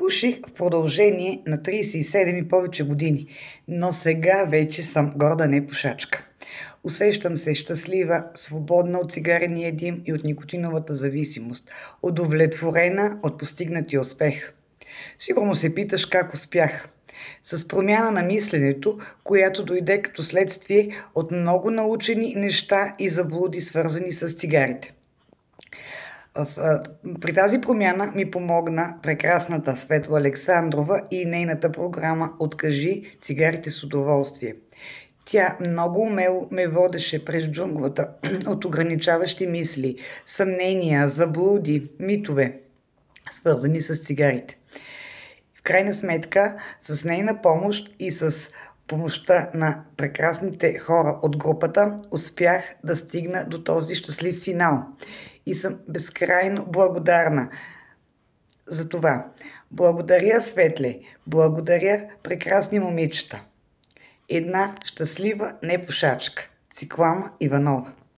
Пуших в продължение на 37 и повече години, но сега вече съм горда непушачка. Усещам се щастлива, свободна от цигарения дим и от никотиновата зависимост, удовлетворена от постигнатия успех. Сигурно се питаш как успях. С промяна на мисленето, която дойде като следствие от много научени неща и заблуди, свързани с цигарите. При тази промяна ми помогна прекрасната Светла Александрова и нейната програма "Откажи цигарите с удоволствие". Тя много умело ме водеше през джунглата от ограничаващи мисли, съмнения, заблуди, митове, свързани с цигарите. В крайна сметка, с нейна помощ и с помощта на прекрасните хора от групата, успях да стигна до този щастлив финал. И съм безкрайно благодарна за това. Благодаря, Светле. Благодаря, прекрасни момичета. Една щастлива непушачка. Циклама Иванова.